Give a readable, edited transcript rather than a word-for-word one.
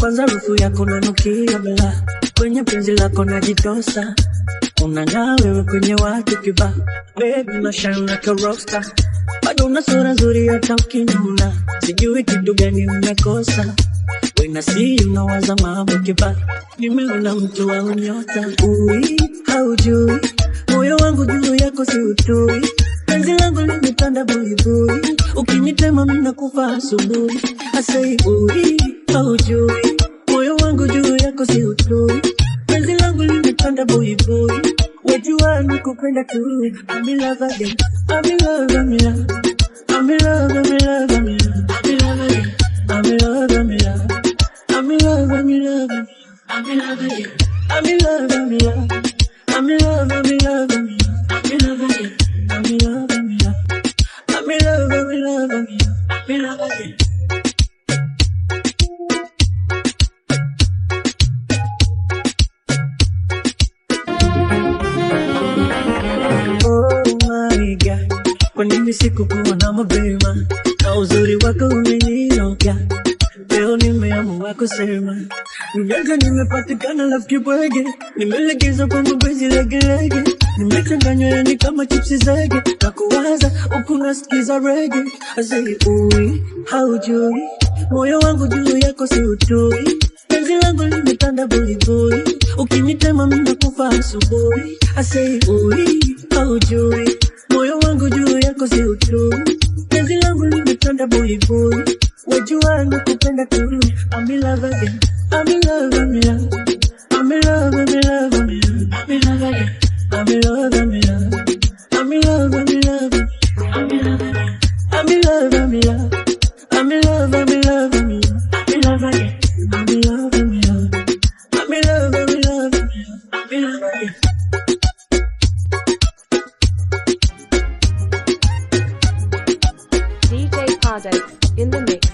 Kwanza harufu yako nanukia bala, kwenye penzi lako najitosa. Unang'aa wewe kwenye watu kibao, baby you shine like a rockstar. Bado una sura nzuri hata ukinuna, sijui kitu gani umekosa. When I see you nawaza mambo kibao, nimeona mtu wa unyota. Ui, haujui, moyo wangu juu yako si utui. Penzi langu limetanda buibui, ukinitema mimi nakufa asubuhi. I say ui, haujui, moyo wangu juu yako si utui. Penzi langu limetanda buibui, wajua nikupenda tu. I'm in love again, I'm in love, I'm in love, I'm in love, I'm in love, I'm in love, I'm in love again, I'm in love, I'm in love, I'm in love, I'm in love again, I'm in love, I'm in love, I'm in love, I'm in love, I'm in love again, I'm in love, I'm in love, I'm in love, I'm in love, I'm in love again. Oh my God, kwa nini sikukuona mapema? Na uzuri wako umeninoga, leo nimeamua kusema. Mjanja nimepatikana rafiki bwege, nimelegeza kwa mapenzi legelege. Nimechanganywa yani kama chipsi zege, na kuwaza huku nasikiza reggae. I say ui, haujui, moyo wangu juu yako si utui. Penzi langu limetanda buibui, ukinitema mimi nakufa asubuhi. I say ui, haujui, moyo wangu juu yako si utui. Penzi langu limetanda buibui, wajua nakupenda tu. I'm in love again, I'm in love, I'm in love, I'm in love, I'm in love, I'm in love, I'm in love again, I'm in love, I'm in love, I'm in love, I'm in love, I'm in love again, I'm in love, I'm in love, I'm in love, I'm in love, I'm in love again, I'm in love, I'm in love, I'm in love, I'm in love, I'm in love again. DJ Pardex in the mix.